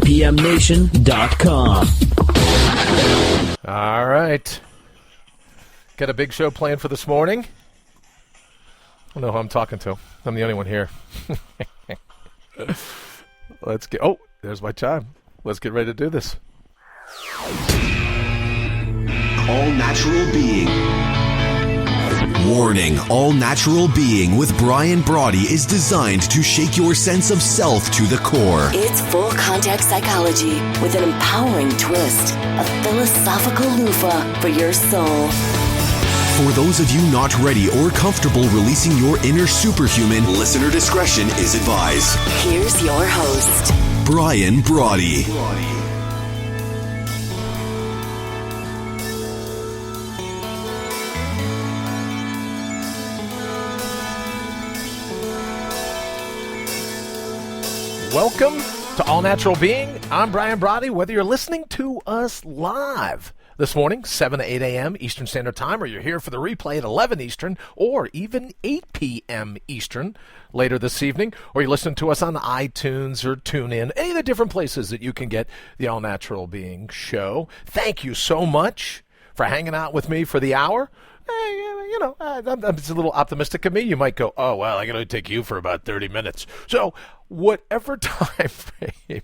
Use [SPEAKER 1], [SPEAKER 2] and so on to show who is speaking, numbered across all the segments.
[SPEAKER 1] BPMNation.com.
[SPEAKER 2] All right. Got a big show planned for this morning. I don't know who I'm talking to. I'm the only one here. Let's get... Oh, there's my chime. Let's get ready to do this.
[SPEAKER 3] All Natural Being. Warning, All Natural Being with Brian Brawdy is designed to shake your sense of self to the core.
[SPEAKER 4] It's full contact psychology with an empowering twist, a philosophical loofah for your soul.
[SPEAKER 3] For those of you not ready or comfortable releasing your inner superhuman, listener discretion is advised.
[SPEAKER 4] Here's your host,
[SPEAKER 3] Brian Brawdy.
[SPEAKER 2] Welcome to All Natural Being. I'm Brian Brawdy. Whether you're listening to us live this morning, 7 to 8 a.m. Eastern Standard Time, or you're here for the replay at 11 Eastern, or even 8 p.m. Eastern later this evening, or you listen to us on iTunes or TuneIn, any of the different places that you can get the All Natural Being show. Thank you so much for hanging out with me for the hour. You know, it's a little optimistic of me. You might go, oh, well, I can only take you for about 30 minutes. So whatever time frame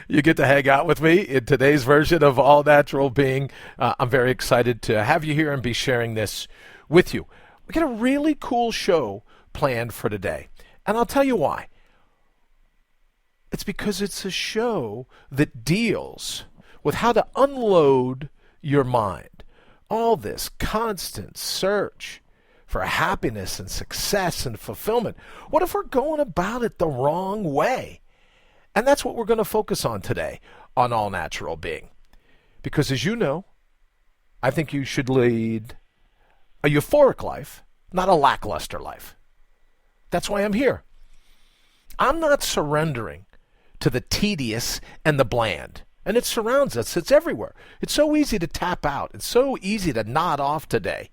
[SPEAKER 2] you get to hang out with me in today's version of All Natural Being, I'm very excited to have you here and be sharing this with you. We got a really cool show planned for today, and I'll tell you why. It's because it's a show that deals with how to unload your mind. All this constant search for happiness and success and fulfillment. What if we're going about it the wrong way? And that's what we're going to focus on today on All Natural Being. Because as you know, I think you should lead a euphoric life, not a lackluster life. That's why I'm here. I'm not surrendering to the tedious and the bland. And it surrounds us. It's everywhere. It's so easy to tap out. It's so easy to nod off today.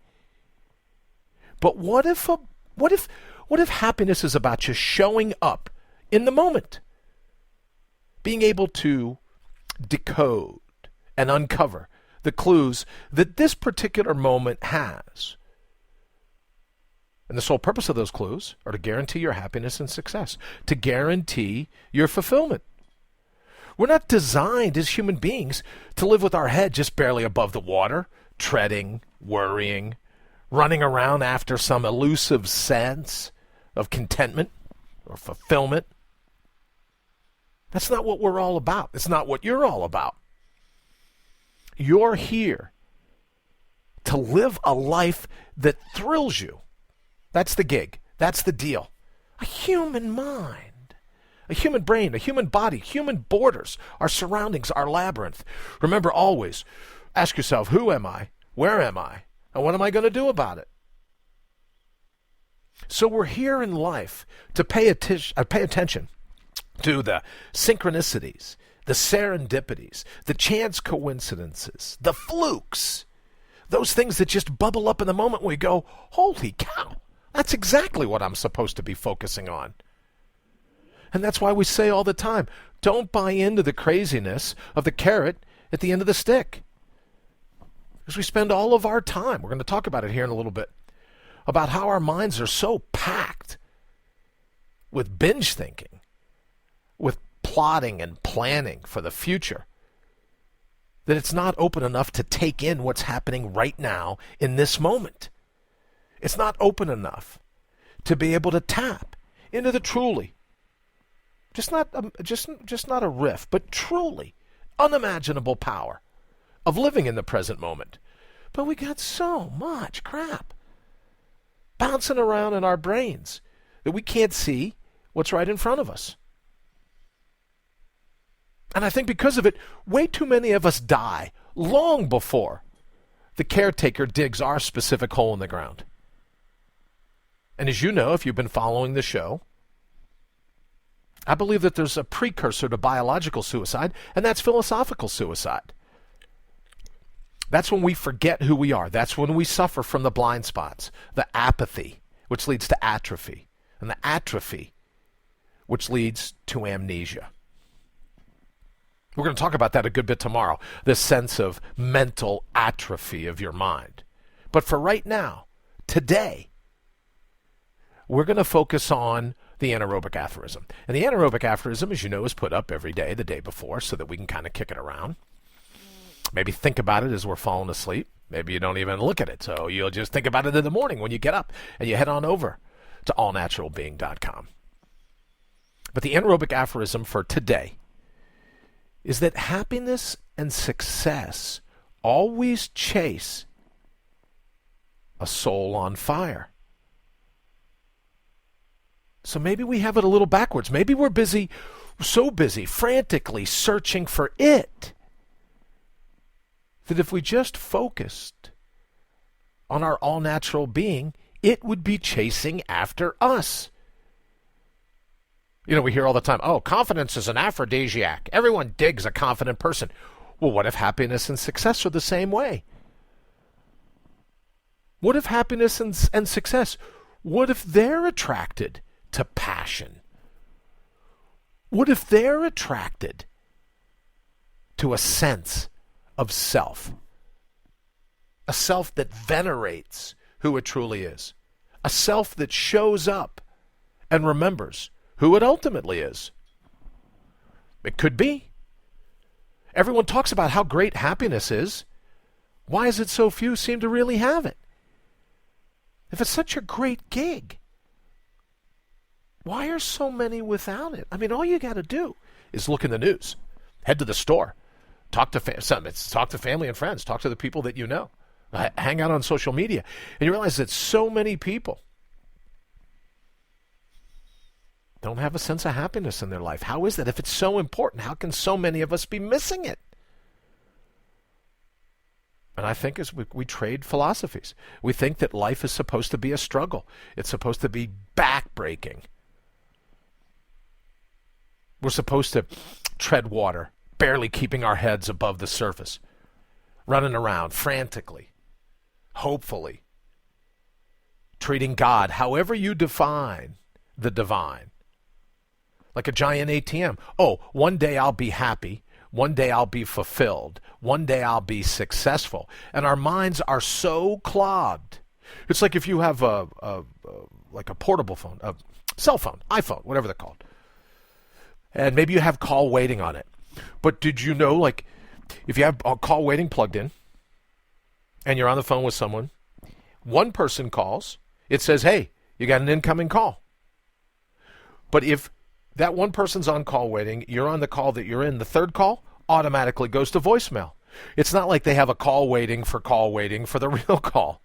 [SPEAKER 2] But what if happiness is about just showing up in the moment? Being able to decode and uncover the clues that this particular moment has. And the sole purpose of those clues are to guarantee your happiness and success, to guarantee your fulfillment. We're not designed as human beings to live with our head just barely above the water, treading, worrying, running around after some elusive sense of contentment or fulfillment. That's not what we're all about. It's not what you're all about. You're here to live a life that thrills you. That's the gig. That's the deal. A human mind. A human brain, a human body, human borders, our surroundings, our labyrinth. Remember always, ask yourself, who am I? Where am I? And what am I going to do about it? So we're here in life to pay attention to the synchronicities, the serendipities, the chance coincidences, the flukes, those things that just bubble up in the moment when we go, holy cow, that's exactly what I'm supposed to be focusing on. And that's why we say all the time, don't buy into the craziness of the carrot at the end of the stick. Because we spend all of our time, we're going to talk about it here in a little bit, about how our minds are so packed with binge thinking, with plotting and planning for the future, that it's not open enough to take in what's happening right now in this moment. It's not open enough to be able to tap into the truly, just not a riff, but truly unimaginable power of living in the present moment. But we got so much crap bouncing around in our brains that we can't see what's right in front of us. And I think because of it, way too many of us die long before the caretaker digs our specific hole in the ground. And as you know, if you've been following the show, I believe that there's a precursor to biological suicide, and that's philosophical suicide. That's when we forget who we are. That's when we suffer from the blind spots, the apathy, which leads to atrophy, and the atrophy, which leads to amnesia. We're going to talk about that a good bit tomorrow, this sense of mental atrophy of your mind. But for right now, today, we're going to focus on the anaerobic aphorism. And the anaerobic aphorism, as you know, is put up every day, the day before, so that we can kind of kick it around. Maybe think about it as we're falling asleep. Maybe you don't even look at it, so you'll just think about it in the morning when you get up and you head on over to allnaturalbeing.com. But the anaerobic aphorism for today is that happiness and success always chase a soul on fire. So maybe we have it a little backwards. Maybe we're busy, so busy, frantically searching for it, that if we just focused on our all-natural being, it would be chasing after us. You know, we hear all the time, oh, confidence is an aphrodisiac. Everyone digs a confident person. Well, what if happiness and success are the same way? What if happiness and success, what if they're attracted to passion? What if they're attracted to a sense of self? A self that venerates who it truly is. A self that shows up and remembers who it ultimately is. It could be. Everyone talks about how great happiness is. Why is it so few seem to really have it? If it's such a great gig, why are so many without it? I mean, all you got to do is look in the news, head to the store, talk to family and friends, talk to the people that you know, hang out on social media, and you realize that so many people don't have a sense of happiness in their life. How is that? If it's so important, how can so many of us be missing it? And I think as we trade philosophies, we think that life is supposed to be a struggle. It's supposed to be backbreaking. We're supposed to tread water, barely keeping our heads above the surface, running around frantically, hopefully, treating God, however you define the divine, like a giant ATM. Oh, one day I'll be happy. One day I'll be fulfilled. One day I'll be successful. And our minds are so clogged. It's like if you have like a portable phone, a cell phone, iPhone, whatever they're called. And maybe you have call waiting on it. But did you know, like, if you have a call waiting plugged in and you're on the phone with someone, one person calls, it says, hey, you got an incoming call. But if that one person's on call waiting, you're on the call that you're in, the third call automatically goes to voicemail. It's not like they have a call waiting for the real call.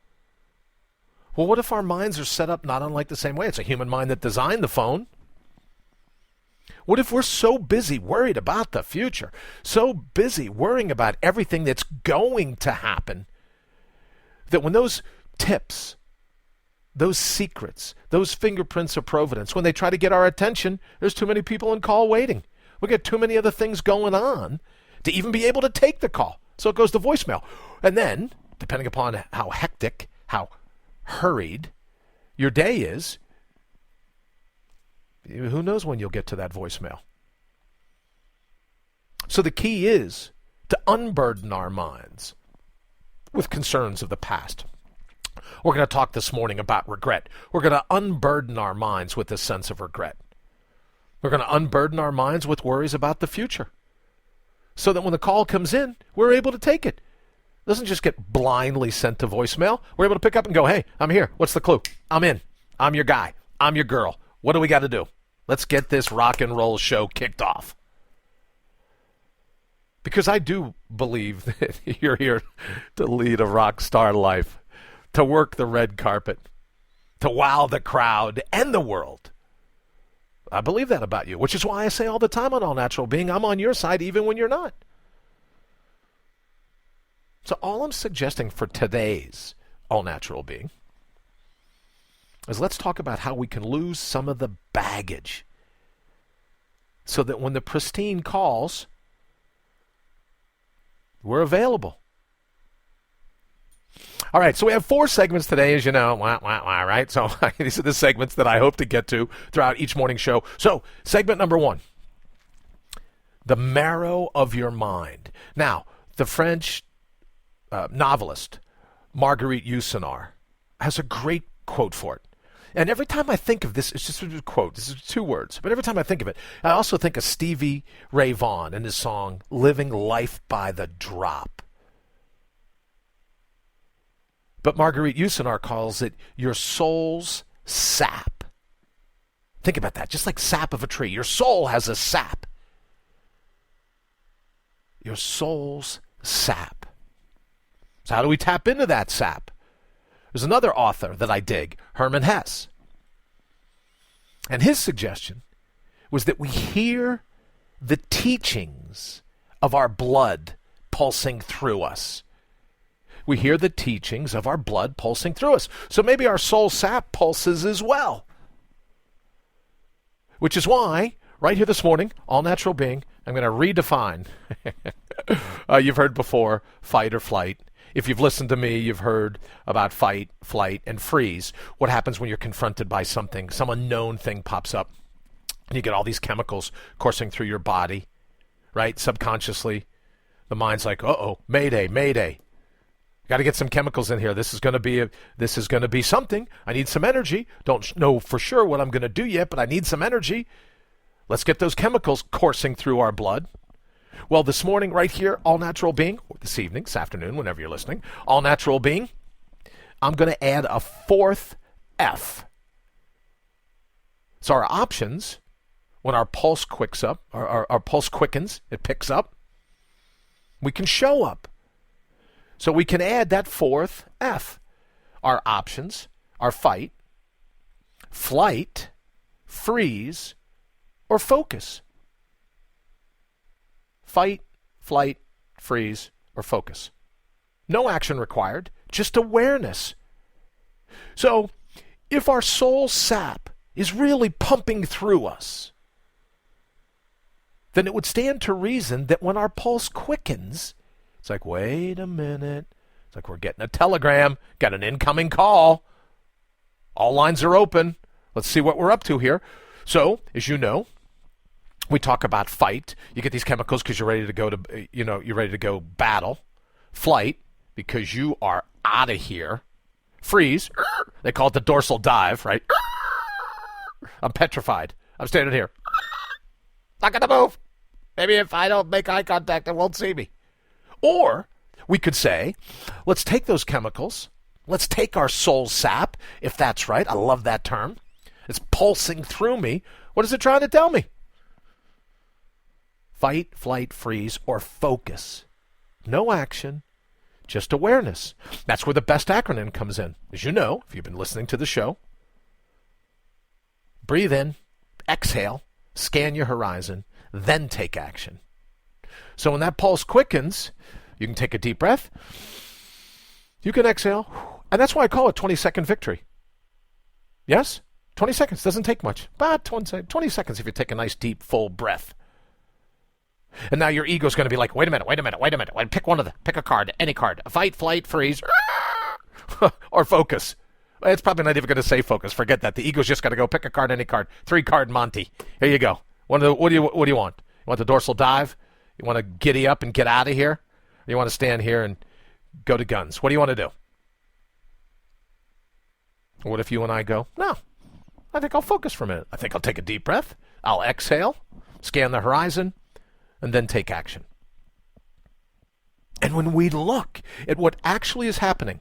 [SPEAKER 2] Well, what if our minds are set up not unlike the same way? It's a human mind that designed the phone. What if we're so busy worried about the future, so busy worrying about everything that's going to happen, that when those tips, those secrets, those fingerprints of providence, when they try to get our attention, there's too many people in call waiting. We got too many other things going on to even be able to take the call. So it goes to voicemail. And then, depending upon how hectic, how hurried your day is, who knows when you'll get to that voicemail. So the key is to unburden our minds with concerns of the past. We're going to talk this morning about regret. We're going to unburden our minds with this sense of regret. We're going to unburden our minds with worries about the future, so that when the call comes in, we're able to take it. It doesn't just get blindly sent to voicemail. We're able to pick up and go, hey, I'm here. What's the clue? I'm in. I'm your guy. I'm your girl. What do we got to do? Let's get this rock and roll show kicked off. Because I do believe that you're here to lead a rock star life, to work the red carpet, to wow the crowd and the world. I believe that about you, which is why I say all the time on All Natural Being, I'm on your side even when you're not. So all I'm suggesting for today's All Natural Being is let's talk about how we can lose some of the baggage so that when the pristine calls, we're available. All right, so we have 4 segments today, as you know, right? So these are the segments that I hope to get to throughout each morning show. So segment number 1, The marrow of your mind. Now, the French novelist Marguerite Yourcenar has a great quote for it. And every time I think of this, it's just a quote. This is 2 words. But every time I think of it, I also think of Stevie Ray Vaughan and his song, Living Life by the Drop. But Marguerite Yourcenar calls it your soul's sap. Think about that, just like sap of a tree. Your soul has a sap. Your soul's sap. So how do we tap into that sap? There's another author that I dig, Herman Hesse. And his suggestion was that we hear the teachings of our blood pulsing through us. We hear the teachings of our blood pulsing through us. So maybe our soul sap pulses as well. Which is why, right here this morning, All Natural Being, I'm going to redefine. You've heard before, fight or flight. If you've listened to me, you've heard about fight, flight, and freeze. What happens when you're confronted by something, some unknown thing pops up, and you get all these chemicals coursing through your body, right? Subconsciously, the mind's like, uh-oh, mayday, mayday. Got to get some chemicals in here. This is going to be something. I need some energy. Don't know for sure what I'm going to do yet, but I need some energy. Let's get those chemicals coursing through our blood. Well, this morning, right here, All Natural Being, or this evening, this afternoon, whenever you're listening, All Natural Being, I'm going to add a 4th F. So our options, when our pulse quicks up, our pulse quickens, it picks up, we can show up. So we can add that 4th F. Our options are fight, flight, freeze, or focus. Fight, flight, freeze, or focus. No action required, just awareness. So if our soul sap is really pumping through us, then it would stand to reason that when our pulse quickens, it's like, wait a minute. It's like we're getting a telegram, got an incoming call. All lines are open. Let's see what we're up to here. So, as you know, we talk about fight. You get these chemicals because you're ready to go to, you're ready to go battle. Flight, because you are out of here. Freeze. They call it the dorsal dive, right? I'm petrified. I'm standing here. Not gonna move. Maybe if I don't make eye contact, it won't see me. Or we could say, let's take those chemicals. Let's take our soul sap, if that's right. I love that term. It's pulsing through me. What is it trying to tell me? Fight, flight, freeze, or focus. No action, just awareness. That's where the best acronym comes in. As you know, if you've been listening to the show, breathe in, exhale, scan your horizon, then take action. So when that pulse quickens, you can take a deep breath, you can exhale, and that's why I call it 20-second victory. Yes? 20 seconds, doesn't take much, but 20 seconds if you take a nice deep full breath. And now your ego's going to be like, wait a minute, pick a card, any card, fight, flight, freeze, or focus. It's probably not even going to say focus, forget that. The ego's just going to go pick a card, any card, 3-card Monty. Here you go. What do you want? You want the dorsal dive? You want to giddy up and get out of here? Or you want to stand here and go to guns? What do you want to do? What if you and I go, no, I think I'll focus for a minute. I think I'll take a deep breath. I'll exhale, scan the horizon, and then take action. And when we look at what actually is happening,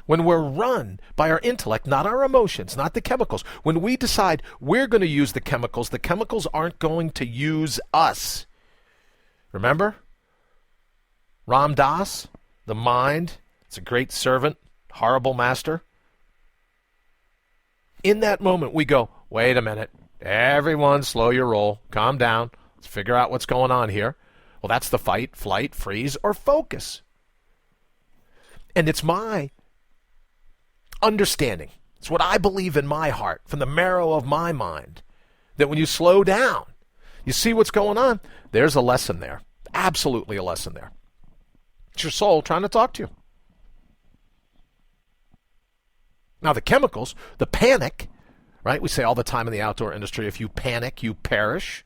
[SPEAKER 2] when we're run by our intellect, not our emotions, not the chemicals, when we decide we're going to use the chemicals aren't going to use us. Remember? Ram Dass, the mind, it's a great servant, horrible master. In that moment, we go, wait a minute. Everyone, slow your roll. Calm down. Let's figure out what's going on here. Well, that's the fight, flight, freeze, or focus. And it's my understanding. It's what I believe in my heart, from the marrow of my mind, that when you slow down, you see what's going on, there's a lesson there. Absolutely a lesson there. It's your soul trying to talk to you. Now, the chemicals, the panic, right? We say all the time in the outdoor industry, if you panic, you perish.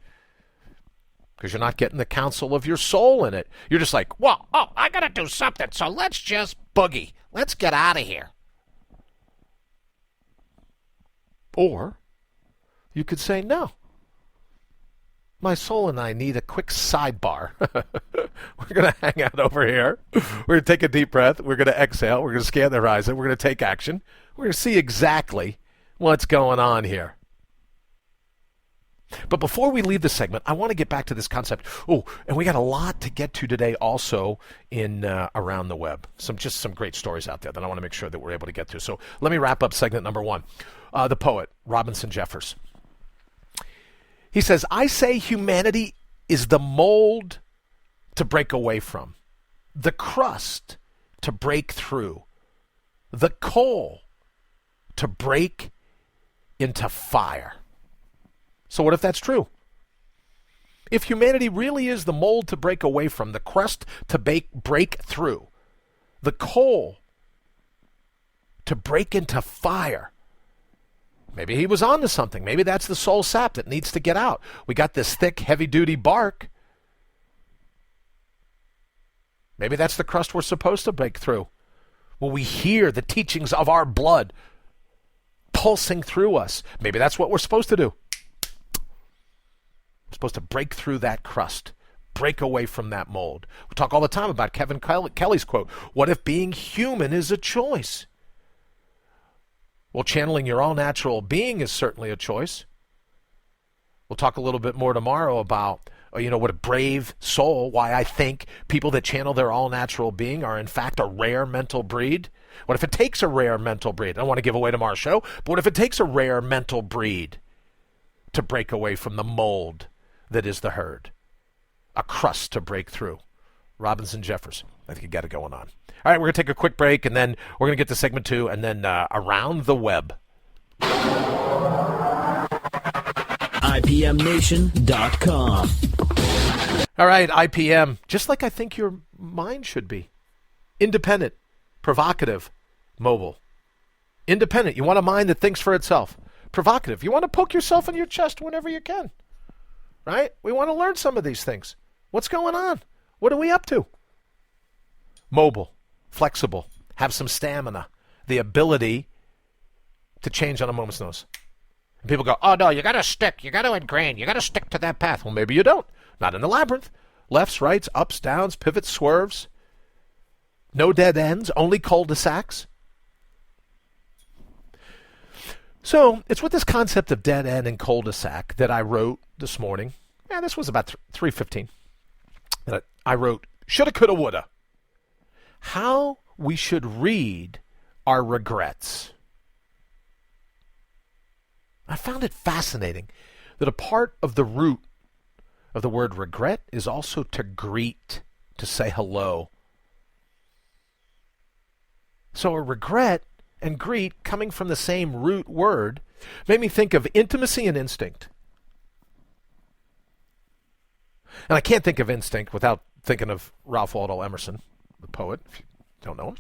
[SPEAKER 2] because you're not getting the counsel of your soul in it. You're just like, well, I got to do something, so let's just boogie. Let's get out of here. Or you could say, no. My soul and I need a quick sidebar. We're going to hang out over here. We're going to take a deep breath. We're going to exhale. We're going to scan the horizon. We're going to take action. We're going to see exactly what's going on here. But before we leave the segment, I want to get back to this concept. Oh, and we got a lot to get to today also in around the web. Some great stories out there that I want to make sure that we're able to get to. So let me wrap up segment number one. The poet, Robinson Jeffers. He says, I say humanity is the mold to break away from, the crust to break through, the coal to break into fire. So what if that's true? If humanity really is the mold to break away from, the crust to break through, the coal to break into fire, maybe he was onto something. Maybe that's the soul sap that needs to get out. We got this thick, heavy-duty bark. Maybe that's the crust we're supposed to break through. When we hear the teachings of our blood pulsing through us, maybe that's what we're supposed to do. We're supposed to break through that crust, break away from that mold. We talk all the time about Kevin Kelly's quote, what if being human is a choice? Well, channeling your all-natural being is certainly a choice. We'll talk a little bit more tomorrow about, what a brave soul, why I think people that channel their all-natural being are in fact a rare mental breed. What if it takes a rare mental breed? I don't want to give away tomorrow's show, but what if it takes a rare mental breed to break away from the mold that is the herd? A crust to break through. Robinson Jeffers. I think you got it going on. All right, we're going to take a quick break, and then we're going to get to segment 2, and then Around the Web.
[SPEAKER 1] IPMNation.com.
[SPEAKER 2] All right, IPM, just like I think your mind should be. Independent, provocative, mobile. Independent, you want a mind that thinks for itself. Provocative, you want to poke yourself in your chest whenever you can. Right? We want to learn some of these things. What's going on? What are we up to? Mobile, flexible, have some stamina, the ability to change on a moment's notice. And people go, oh no, you got to ingrain, you got to stick to that path. Well, maybe you don't. Not in the labyrinth. Lefts, rights, ups, downs, pivots, swerves. No dead ends, only cul-de-sacs. So it's with this concept of dead end and cul-de-sac that I wrote this morning. Yeah, this was about 3:15. That I wrote, shoulda, coulda, woulda. How we should read our regrets. I found it fascinating that a part of the root of the word regret is also to greet, to say hello. So a regret and greet, coming from the same root word, made me think of intimacy and instinct. And I can't think of instinct without thinking of Ralph Waldo Emerson, the poet, if you don't know him,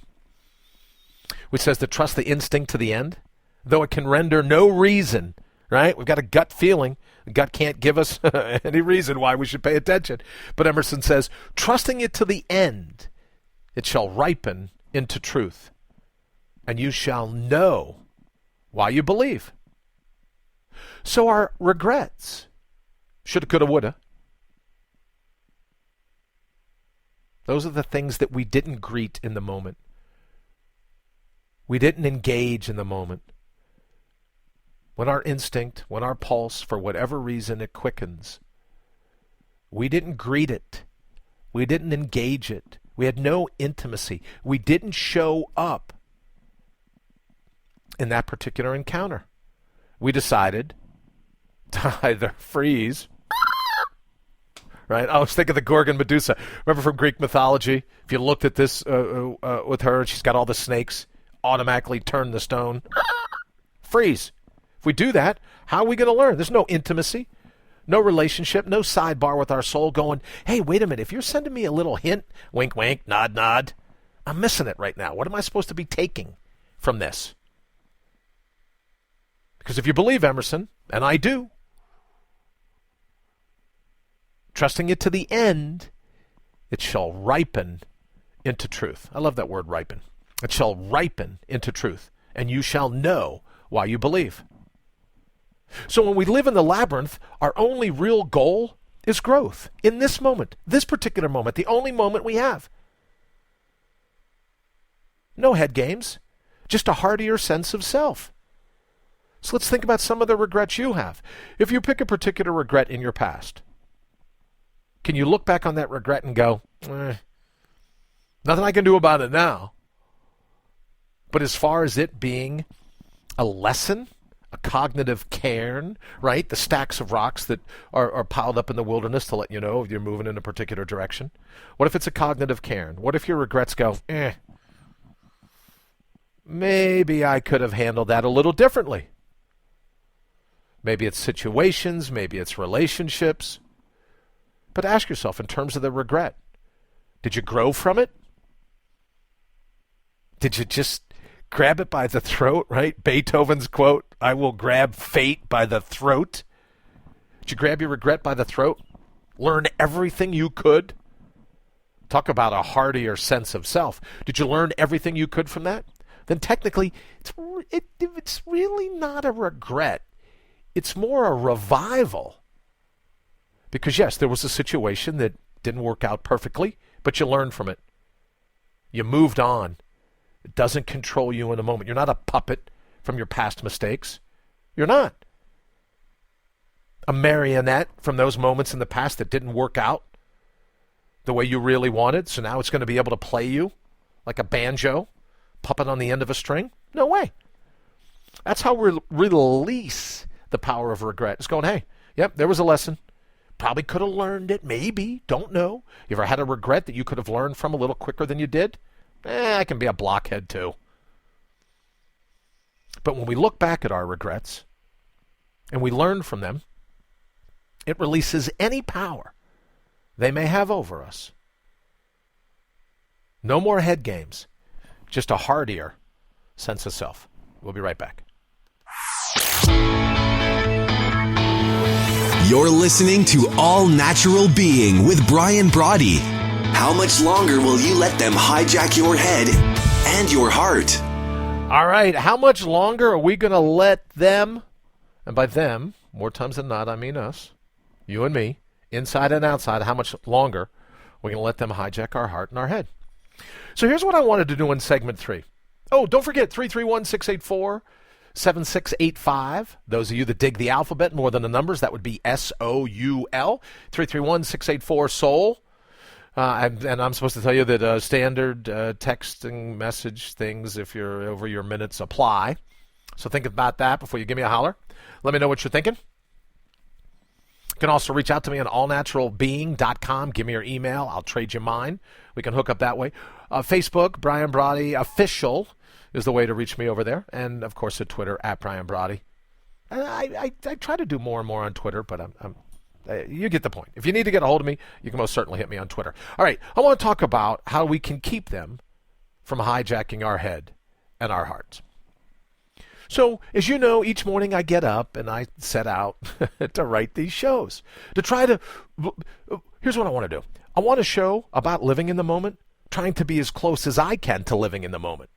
[SPEAKER 2] which says to trust the instinct to the end, though it can render no reason, right? We've got a gut feeling. The gut can't give us any reason why we should pay attention. But Emerson says, trusting it to the end, it shall ripen into truth, and you shall know why you believe. So our regrets, shoulda, coulda, woulda, those are the things that we didn't greet in the moment. We didn't engage in the moment. When our instinct, when our pulse, for whatever reason, it quickens, we didn't greet it. We didn't engage it. We had no intimacy. We didn't show up in that particular encounter. We decided to either freeze. Right? I was thinking of the Gorgon Medusa. Remember from Greek mythology? If you looked at this with her, she's got all the snakes, automatically turn the stone. Freeze. If we do that, how are we going to learn? There's no intimacy, no relationship, no sidebar with our soul going, hey, wait a minute, if you're sending me a little hint, wink, wink, nod, nod, I'm missing it right now. What am I supposed to be taking from this? Because if you believe Emerson, and I do, trusting it to the end, it shall ripen into truth. I love that word, ripen. It shall ripen into truth, and you shall know why you believe. So when we live in the labyrinth, our only real goal is growth. In this moment, this particular moment, the only moment we have. No head games, just a heartier sense of self. So let's think about some of the regrets you have. If you pick a particular regret in your past, can you look back on that regret and go, nothing I can do about it now. But as far as it being a lesson, a cognitive cairn, right? The stacks of rocks that are piled up in the wilderness to let you know if you're moving in a particular direction. What if it's a cognitive cairn? What if your regrets go, maybe I could have handled that a little differently. Maybe it's situations, maybe it's relationships. But ask yourself, in terms of the regret, did you grow from it? Did you just grab it by the throat, right? Beethoven's quote, I will grab fate by the throat. Did you grab your regret by the throat? Learn everything you could? Talk about a heartier sense of self. Did you learn everything you could from that? Then technically, it's really not a regret. It's more a revival. Because yes, there was a situation that didn't work out perfectly, but you learned from it. You moved on. It doesn't control you in a moment. You're not a puppet from your past mistakes. You're not. A marionette from those moments in the past that didn't work out the way you really wanted, so now it's going to be able to play you like a banjo, puppet on the end of a string? No way. That's how we release the power of regret. It's going, hey, yep, there was a lesson. Probably could have learned it, maybe, don't know. You ever had a regret that you could have learned from a little quicker than you did? I can be a blockhead too. But when we look back at our regrets and we learn from them, it releases any power they may have over us. No more head games, just a heartier sense of self. We'll be right back.
[SPEAKER 3] You're listening to All Natural Being with Brian Brawdy. How much longer will you let them hijack your head and your heart?
[SPEAKER 2] All right, how much longer are we going to let them, and by them, more times than not, I mean us, you and me, inside and outside, how much longer we're going to let them hijack our heart and our head? So here's what I wanted to do in segment 3. Oh, don't forget, 331-684-7685. Those of you that dig the alphabet more than the numbers, that would be SOUL. 331-684-SOUL. And I'm supposed to tell you that standard texting message things, if you're over your minutes, apply. So think about that before you give me a holler. Let me know what you're thinking. You can also reach out to me on allnaturalbeing.com. Give me your email. I'll trade you mine. We can hook up that way. Facebook, Brian Brawdy Official is the way to reach me over there. And, of course, at Twitter, at Brian Brawdy. I try to do more and more on Twitter, but you get the point. If you need to get a hold of me, you can most certainly hit me on Twitter. All right, I want to talk about how we can keep them from hijacking our head and our hearts. So, as you know, each morning I get up and I set out to write these shows. Here's what I want to do. I want a show about living in the moment, trying to be as close as I can to living in the moment.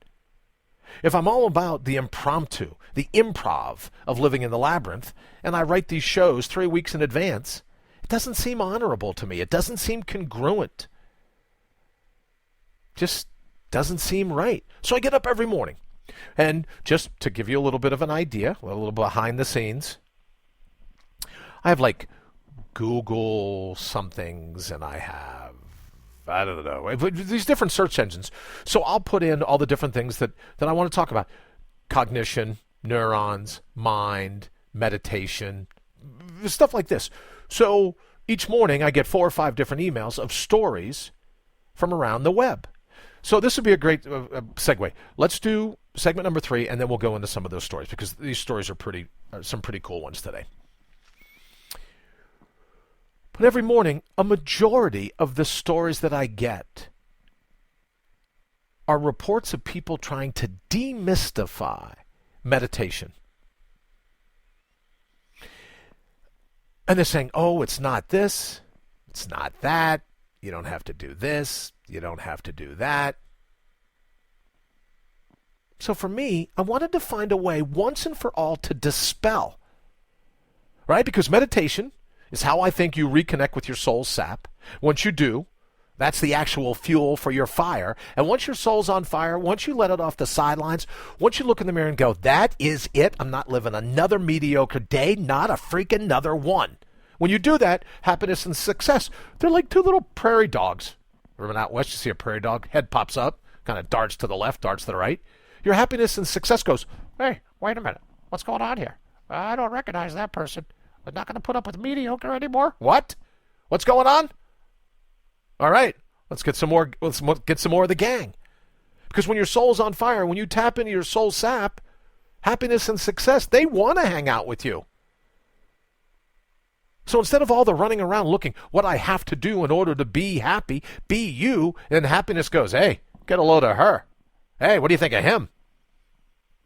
[SPEAKER 2] If I'm all about the impromptu, the improv of living in the labyrinth, and I write these shows 3 weeks in advance, it doesn't seem honorable to me. It doesn't seem congruent. Just doesn't seem right. So I get up every morning. And just to give you a little bit of an idea, a little behind the scenes, I have like Google somethings, and I have, I don't know, these different search engines. So I'll put in all the different things that I want to talk about. Cognition, neurons, mind, meditation, stuff like this. So each morning I get 4 or 5 different emails of stories from around the web. So this would be a great segue. Let's do segment number 3, and then we'll go into some of those stories, because these stories are some pretty cool ones today. But every morning, a majority of the stories that I get are reports of people trying to demystify meditation. And they're saying, oh, it's not this, It's not that. You don't have to do this. You don't have to do that. So for me, I wanted to find a way once and for all to dispel, right? Because meditation is how I think you reconnect with your soul sap. Once you do, that's the actual fuel for your fire. And once your soul's on fire, once you let it off the sidelines, once you look in the mirror and go, that is it. I'm not living another mediocre day, not a freaking another one. When you do that, happiness and success, they're like two little prairie dogs. Remember out west, you see a prairie dog, head pops up, kind of darts to the left, darts to the right. Your happiness and success goes, hey, wait a minute. What's going on here? I don't recognize that person. I'm not going to put up with mediocre anymore. What? What's going on? All right, let's get some more. Let's get some more of the gang. Because when your soul's on fire, when you tap into your soul sap, happiness and success, they want to hang out with you. So instead of all the running around looking what I have to do in order to be happy, be you, and happiness goes, hey, get a load of her. Hey, what do you think of him?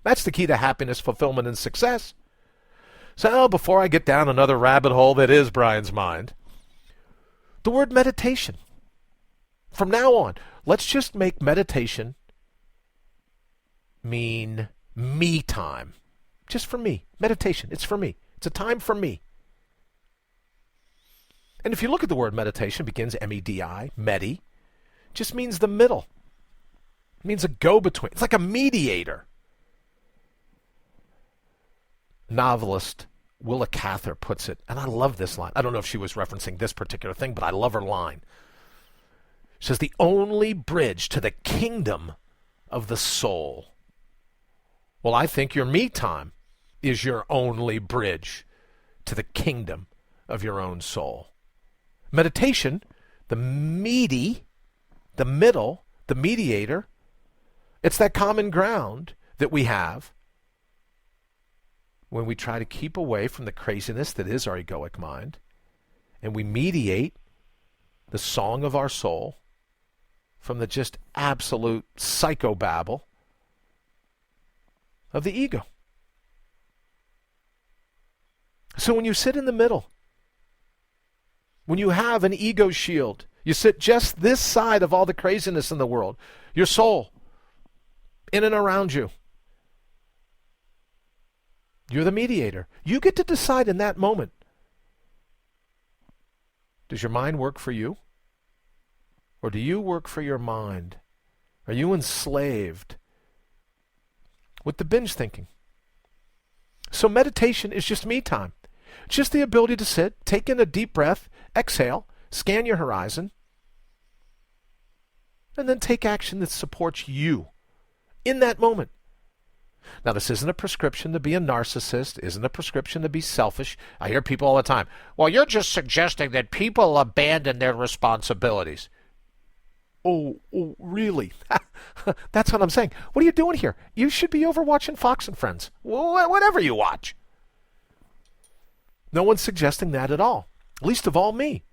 [SPEAKER 2] That's the key to happiness, fulfillment, and success. So before I get down another rabbit hole that is Brian's mind, the word meditation. From now on, let's just make meditation mean me time. Just for me. Meditation, it's for me. It's a time for me. And if you look at the word meditation, it begins M-E-D-I, medi, just means the middle. It means a go-between. It's like a mediator. Novelist Willa Cather puts it, and I love this line. I don't know if she was referencing this particular thing, but I love her line. She says, the only bridge to the kingdom of the soul. Well, I think your me time is your only bridge to the kingdom of your own soul. Meditation, the meaty, the middle, the mediator, it's that common ground that we have when we try to keep away from the craziness that is our egoic mind, and we mediate the song of our soul from the just absolute psychobabble of the ego. So when you sit in the middle, when you have an ego shield, you sit just this side of all the craziness in the world, your soul in and around you. You're the mediator. You get to decide in that moment. Does your mind work for you? Or do you work for your mind? Are you enslaved with the binge thinking? So meditation is just me time. It's just the ability to sit, take in a deep breath, exhale, scan your horizon, and then take action that supports you in that moment. Now, this isn't a prescription to be a narcissist, isn't a prescription to be selfish. I hear people all the time, well, you're just suggesting that people abandon their responsibilities. Oh, really? That's what I'm saying. What are you doing here? You should be over watching Fox and Friends. Whatever you watch. No one's suggesting that at all, least of all me.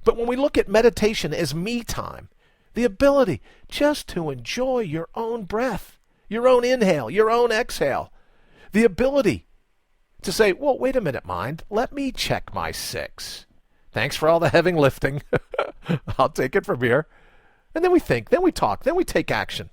[SPEAKER 2] But when we look at meditation as me time, the ability just to enjoy your own breath, your own inhale, your own exhale, the ability to say, well, wait a minute, mind, let me check my 6. Thanks for all the heavy lifting. I'll take it from here. And then we think, then we talk, then we take action.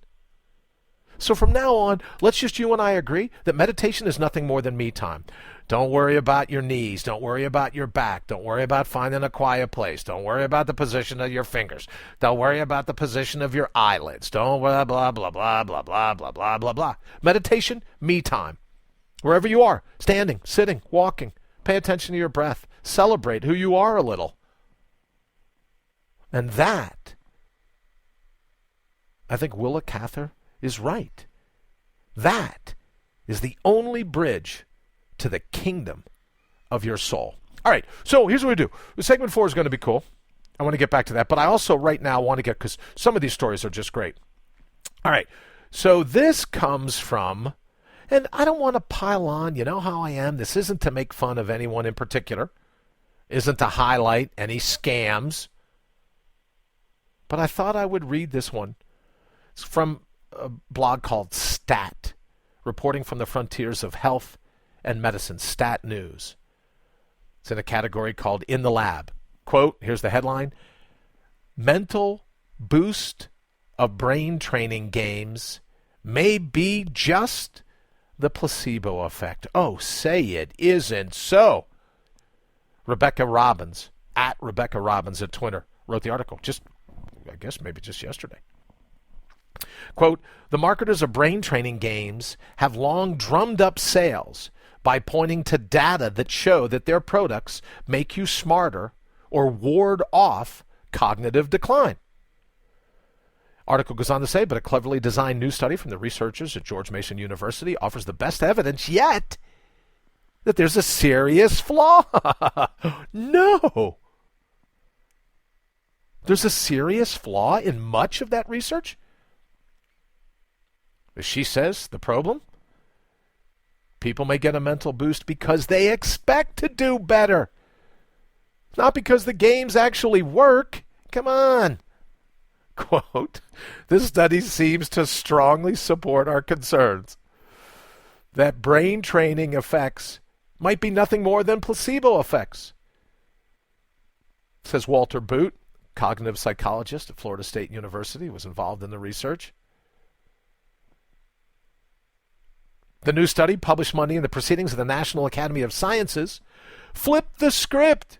[SPEAKER 2] So from now on, let's just you and I agree that meditation is nothing more than me time. Don't worry about your knees. Don't worry about your back. Don't worry about finding a quiet place. Don't worry about the position of your fingers. Don't worry about the position of your eyelids. Don't blah, blah, blah, blah, blah, blah, blah, blah, blah, blah. Meditation, me time. Wherever you are, standing, sitting, walking, pay attention to your breath. Celebrate who you are a little. And that, I think Willa Cather is right. That is the only bridge to the kingdom of your soul. All right, so here's what we do. Segment 4 is going to be cool. I want to get back to that, but I also right now want to get, because some of these stories are just great. All right, so this comes from, and I don't want to pile on, you know how I am. This isn't to make fun of anyone in particular, isn't to highlight any scams, but I thought I would read this one. It's from a blog called Stat, reporting from the frontiers of health and medicine, Stat News. It's in a category called In the Lab. quote, here's the headline, mental boost of brain training games may be just the placebo effect. Oh, say it isn't so. Rebecca Robbins, at Rebecca Robbins at Twitter, wrote the article I guess maybe just yesterday. Quote, the marketers of brain training games have long drummed up sales by pointing to data that show that their products make you smarter or ward off cognitive decline. Article goes on to say, but a cleverly designed new study from the researchers at George Mason University offers the best evidence yet that there's a serious flaw. No. There's a serious flaw in much of that research? As she says, the problem? People may get a mental boost because they expect to do better. Not because the games actually work. Come on. Quote, this study seems to strongly support our concerns that brain training effects might be nothing more than placebo effects, says Walter Boot, cognitive psychologist at Florida State University, was involved in the research. The new study, published Monday in the Proceedings of the National Academy of Sciences, flipped the script,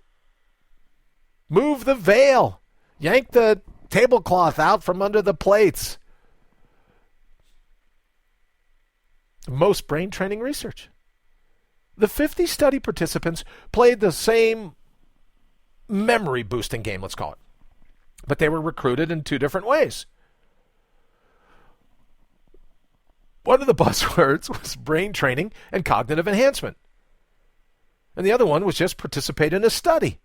[SPEAKER 2] moved the veil, yanked the tablecloth out from under the plates. Most brain training research. The 50 study participants played the same memory boosting game, let's call it. But they were recruited in two different ways. One of the buzzwords was brain training and cognitive enhancement. And the other one was just participate in a study.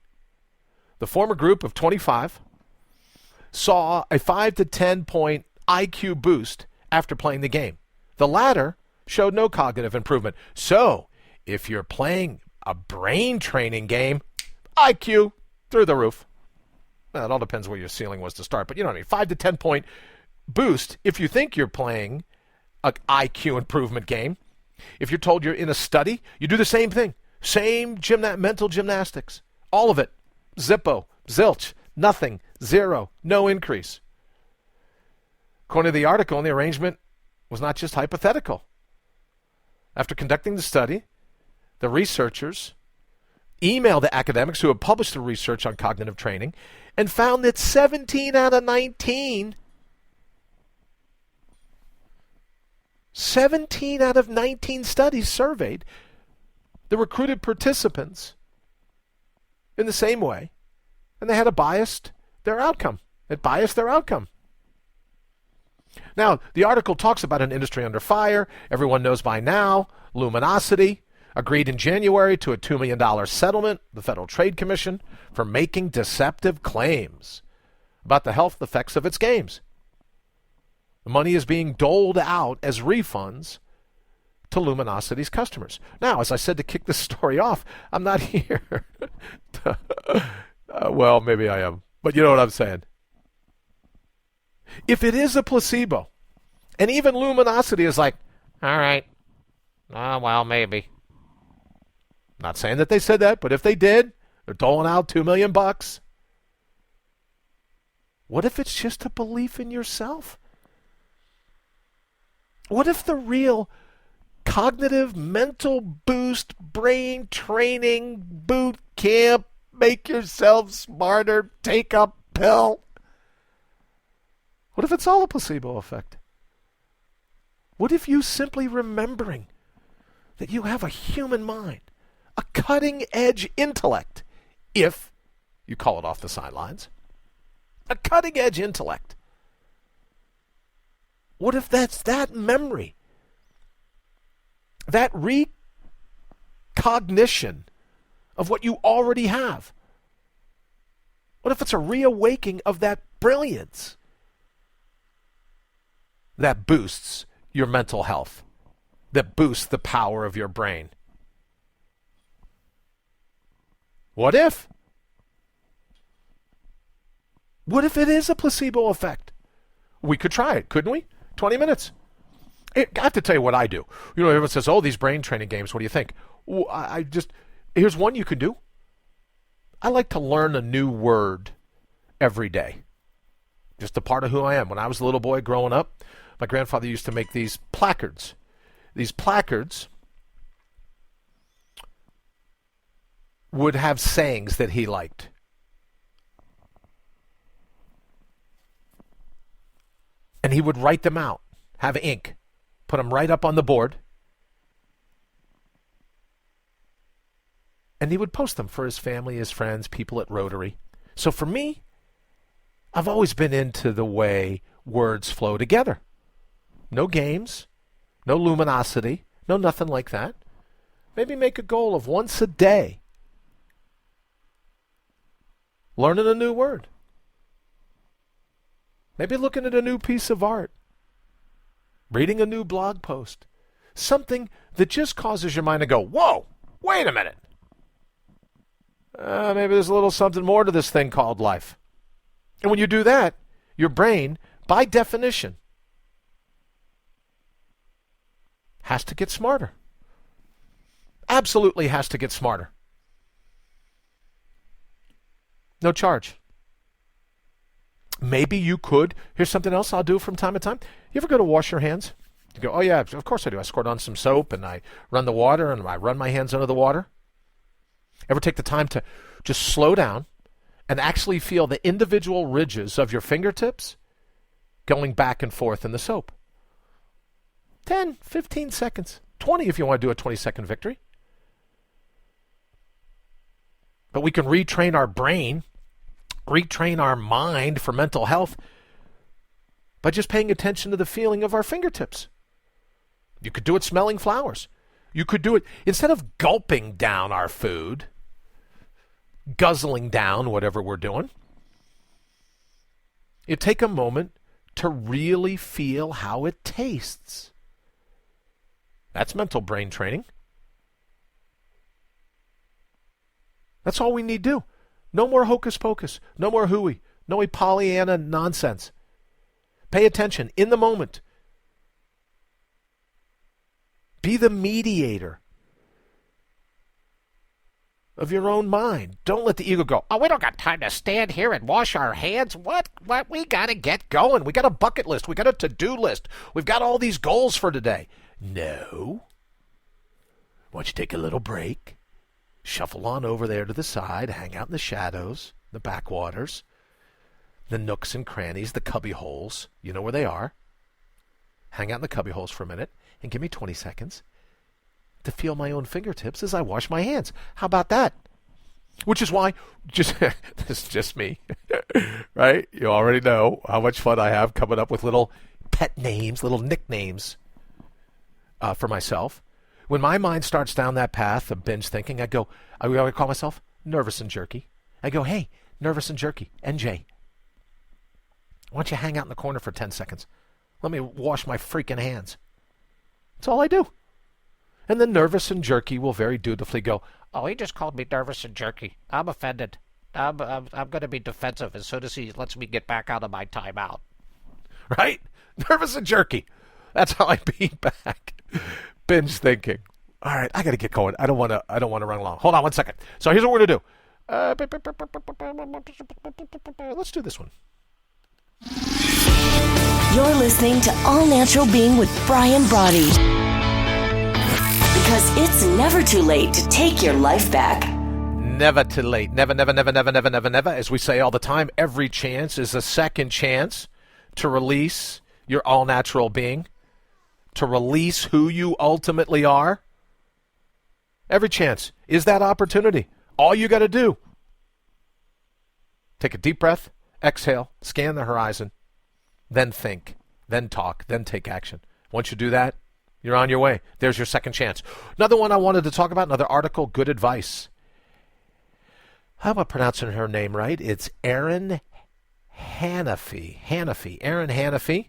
[SPEAKER 2] The former group of 25 saw a 5 to 10 point IQ boost after playing the game. The latter showed no cognitive improvement. So, if you're playing a brain training game, IQ through the roof. Well, it all depends where your ceiling was to start, but you know what I mean. 5 to 10 point boost if you think you're playing an IQ improvement game. If you're told you're in a study, you do the same thing. Same mental gymnastics. All of it. Zippo, zilch, nothing, zero, no increase. According to the article, the arrangement was not just hypothetical. After conducting the study, the researchers emailed the academics who had published the research on cognitive training and found that 17 out of 19 studies surveyed the recruited participants in the same way, and they had biased their outcome. It biased their outcome. Now, the article talks about an industry under fire. Everyone knows by now, Luminosity agreed in January to a $2 million settlement, the Federal Trade Commission, for making deceptive claims about the health effects of its games. The money is being doled out as refunds to Luminosity's customers. Now, as I said to kick this story off, I'm not here well, maybe I am, but you know what I'm saying. If it is a placebo, and even Luminosity is like, all right, well, maybe. Not saying that they said that, but if they did, they're doling out $2 million. What if it's just a belief in yourself? What if the real cognitive mental boost, brain training, boot camp, make yourself smarter, take a pill? What if it's all a placebo effect? What if you simply remembering that you have a human mind, a cutting-edge intellect, if you call it off the sidelines, a cutting-edge intellect? What if that's that memory, that recognition of what you already have? What if it's a reawakening of that brilliance that boosts your mental health, that boosts the power of your brain? What if? What if it is a placebo effect? We could try it, couldn't we? 20 minutes. I have to tell you what I do. You know, everyone says, oh, these brain training games, what do you think? Here's one you could do. I like to learn a new word every day. Just a part of who I am. When I was a little boy growing up, my grandfather used to make these placards. These placards would have sayings that he liked. And he would write them out, have ink, put them right up on the board, and he would post them for his family, his friends, people at Rotary. So for me, I've always been into the way words flow together. No games, no luminosity, no nothing like that. Maybe make a goal of once a day learning a new word. Maybe looking at a new piece of art, reading a new blog post, something that just causes your mind to go, whoa, wait a minute. Maybe there's a little something more to this thing called life. And when you do that, your brain, by definition, has to get smarter. Absolutely has to get smarter. No charge. Maybe you could. Here's something else I'll do from time to time. You ever go to wash your hands? You go, oh yeah, of course I do. I squirt on some soap and I run the water and I run my hands under the water. Ever take the time to just slow down and actually feel the individual ridges of your fingertips going back and forth in the soap? 10, 15 seconds, 20 if you want to do a 20-second victory. But we can retrain our brain, retrain our mind for mental health by just paying attention to the feeling of our fingertips. You could do it smelling flowers. You could do it, instead of gulping down our food, guzzling down whatever we're doing, you take a moment to really feel how it tastes. That's mental brain training. That's all we need to do. No more hocus pocus. No more hooey. No Pollyanna nonsense. Pay attention in the moment. Be the mediator of your own mind. Don't let the ego go, oh, we don't got time to stand here and wash our hands. What? We got to get going. We got a bucket list. We got a to-do list. We've got all these goals for today. No. Why don't you take a little break? Shuffle on over there to the side, hang out in the shadows, the backwaters, the nooks and crannies, the cubby holes. You know where they are. Hang out in the cubby holes for a minute and give me 20 seconds to feel my own fingertips as I wash my hands. How about that? Which is why, this is just me, right? You already know how much fun I have coming up with little pet names, little nicknames for myself. When my mind starts down that path of binge thinking, I call myself nervous and jerky. I go, hey, nervous and jerky, NJ. Why don't you hang out in the corner for 10 seconds? Let me wash my freaking hands. That's all I do. And then nervous and jerky will very dutifully go, oh, he just called me nervous and jerky. I'm offended. I'm going to be defensive as soon as he lets me get back out of my timeout. Right? Nervous and jerky. That's how I beat back binge thinking. All right, I got to get going. I don't want to run along. Hold on 1 second. So here's what we're going to do. Let's do this one.
[SPEAKER 4] You're listening to All Natural Being with Brian Brawdy. Because it's never too late to take your life back.
[SPEAKER 2] Never too late. Never, never, never, never, never, never, never. As we say all the time, every chance is a second chance to release your all-natural being, to release who you ultimately are. Every chance is that opportunity. All you got to do, take a deep breath, exhale, scan the horizon, then think, then talk, then take action. Once you do that, you're on your way. There's your second chance. Another one I wanted to talk about, another article, good advice. How am I pronouncing her name right? It's Erin Hanafy. Erin Hanafy.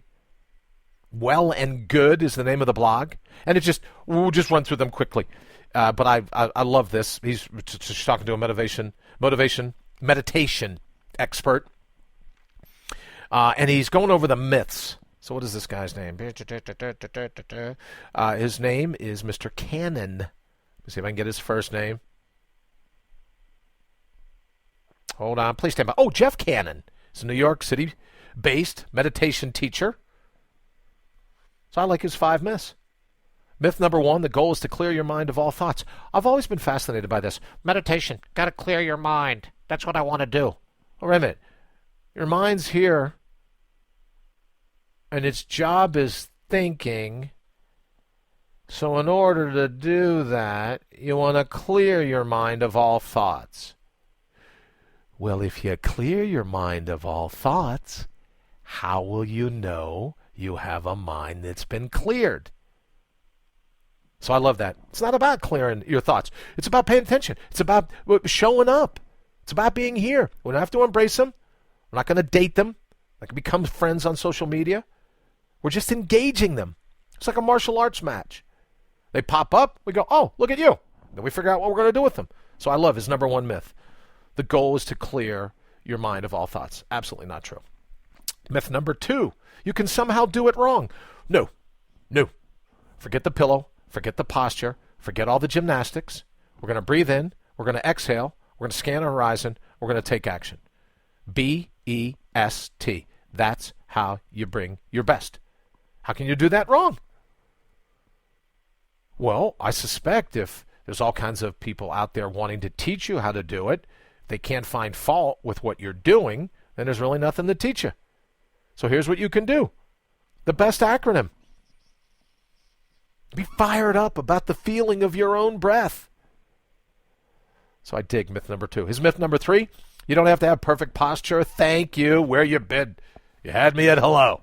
[SPEAKER 2] Well and Good is the name of the blog. And we'll just run through them quickly. But I love this. He's just talking to a meditation expert. And he's going over the myths. So what is this guy's name? His name is Mr. Cannon. Let's see if I can get his first name. Hold on. Please stand by. Oh, Jeff Cannon is a New York City-based meditation teacher. So I like his 5 myths. Myth number 1, the goal is to clear your mind of all thoughts. I've always been fascinated by this. Meditation, got to clear your mind. That's what I want to do. Oh, wait a minute. Your mind's here, and its job is thinking. So in order to do that, you want to clear your mind of all thoughts. Well, if you clear your mind of all thoughts, how will you know you have a mind that's been cleared? So I love that. It's not about clearing your thoughts. It's about paying attention. It's about showing up. It's about being here. We don't have to embrace them. We're not going to date them. Not going to become friends on social media. We're just engaging them. It's like a martial arts match. They pop up. We go, oh, look at you. Then we figure out what we're going to do with them. So I love his number 1 myth. The goal is to clear your mind of all thoughts. Absolutely not true. Myth number 2. You can somehow do it wrong. No. Forget the pillow. Forget the posture. Forget all the gymnastics. We're going to breathe in. We're going to exhale. We're going to scan our horizon. We're going to take action. BEST. That's how you bring your best. How can you do that wrong? Well, I suspect if there's all kinds of people out there wanting to teach you how to do it, they can't find fault with what you're doing, then there's really nothing to teach you. So here's what you can do. The best acronym. Be fired up about the feeling of your own breath. So I dig myth number 2. His myth number 3, you don't have to have perfect posture. Thank you. Where you been? You had me at hello.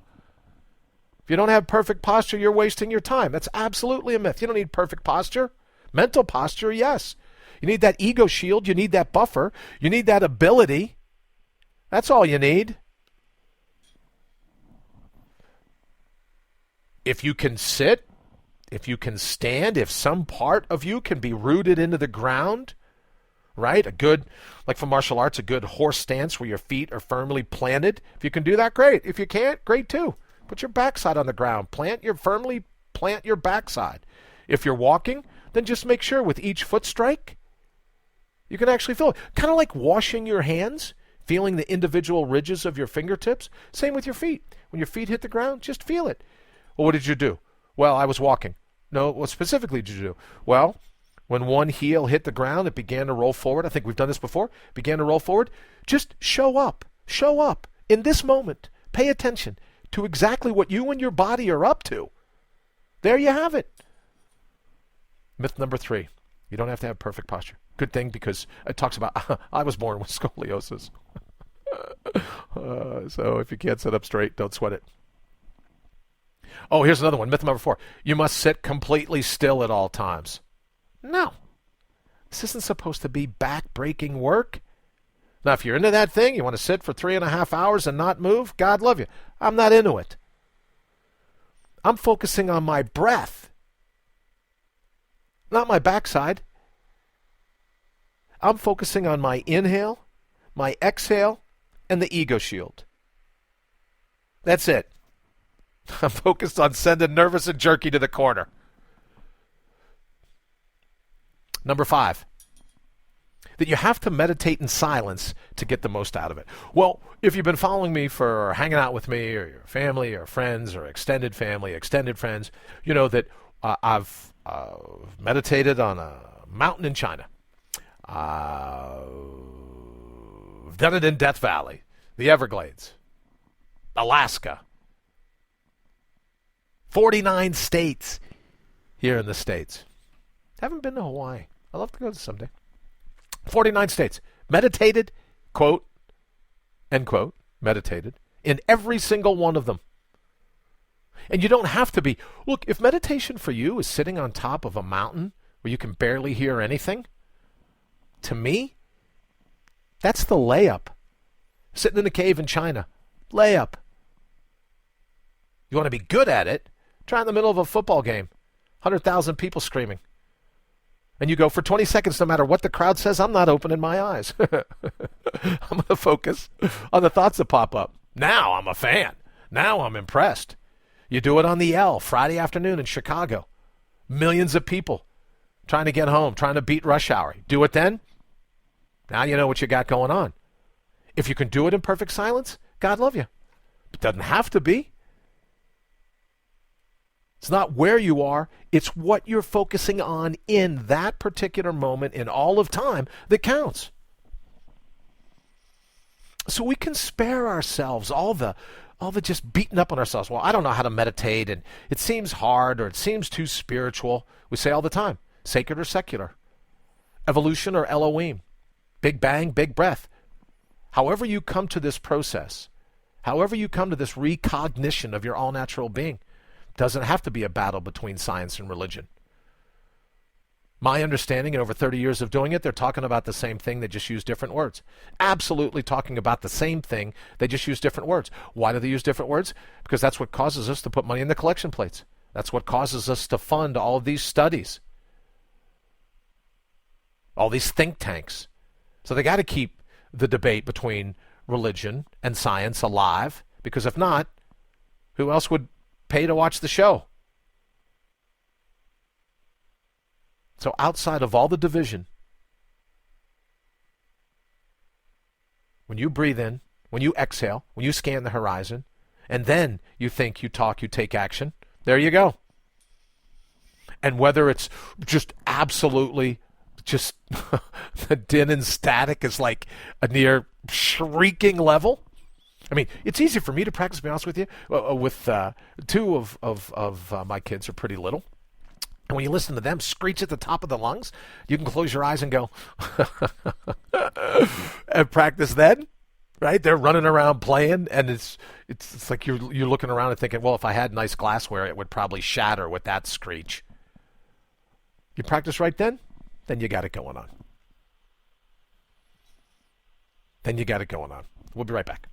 [SPEAKER 2] If you don't have perfect posture, you're wasting your time. That's absolutely a myth. You don't need perfect posture. Mental posture, yes. You need that ego shield. You need that buffer. You need that ability. That's all you need. If you can sit, if you can stand, if some part of you can be rooted into the ground, right? A good, like for martial arts, a good horse stance where your feet are firmly planted. If you can do that, great. If you can't, great too. Put your backside on the ground. Firmly plant your backside. If you're walking, then just make sure with each foot strike, you can actually feel it. Kind of like washing your hands, feeling the individual ridges of your fingertips. Same with your feet. When your feet hit the ground, just feel it. Well, what did you do? Well, I was walking. No, what specifically did you do? Well, when one heel hit the ground, it began to roll forward. I think we've done this before. Began to roll forward. Just show up. Show up. In this moment, pay attention to exactly what you and your body are up to. There you have it. Myth number 3. You don't have to have perfect posture. Good thing because it talks about, I was born with scoliosis. So if you can't sit up straight, don't sweat it. Oh, here's another one. Myth number 4. You must sit completely still at all times. No. This isn't supposed to be back-breaking work. Now, if you're into that thing, you want to sit for 3.5 hours and not move, God love you. I'm not into it. I'm focusing on my breath, not my backside. I'm focusing on my inhale, my exhale, and the ego shield. That's it. I'm focused on sending nervous and jerky to the corner. Number 5, that you have to meditate in silence to get the most out of it. Well, if you've been following me for hanging out with me or your family or friends or extended family, extended friends, you know that I've meditated on a mountain in China. I've done it in Death Valley, the Everglades, Alaska. 49 states here in the States. Haven't been to Hawaii. I'd love to go someday. 49 states. Meditated, quote, end quote, meditated, in every single one of them. And you don't have to be. Look, if meditation for you is sitting on top of a mountain where you can barely hear anything, to me, that's the layup. Sitting in a cave in China, layup. You want to be good at it? Try in the middle of a football game. 100,000 people screaming. And you go, for 20 seconds, no matter what the crowd says, I'm not opening my eyes. I'm going to focus on the thoughts that pop up. Now I'm a fan. Now I'm impressed. You do it on the L, Friday afternoon in Chicago. Millions of people trying to get home, trying to beat rush hour. Do it then. Now you know what you got going on. If you can do it in perfect silence, God love you. It doesn't have to be. It's not where you are, it's what you're focusing on in that particular moment in all of time that counts. So we can spare ourselves all the just beating up on ourselves. Well, I don't know how to meditate, and it seems hard, or it seems too spiritual. We say all the time, sacred or secular, evolution or Elohim, big bang, big breath. However you come to this process, however you come to this recognition of your all-natural being, doesn't have to be a battle between science and religion. My understanding, in over 30 years of doing it, they're talking about the same thing, they just use different words. Absolutely talking about the same thing, they just use different words. Why do they use different words? Because that's what causes us to put money in the collection plates. That's what causes us to fund all of these studies, all these think tanks. So they got to keep the debate between religion and science alive, because if not, who else would pay to watch the show? So outside of all the division, when you breathe in, when you exhale, when you scan the horizon, and then you think, you talk, you take action, there you go. And whether it's just absolutely just the din and static is like a near shrieking level. I mean, it's easy for me to practice, to be honest with you. With two of my kids are pretty little. And when you listen to them screech at the top of the lungs, you can close your eyes and go, and practice then, right? They're running around playing, and it's like you're looking around and thinking, well, if I had nice glassware, it would probably shatter with that screech. You practice right then you got it going on. We'll be right back.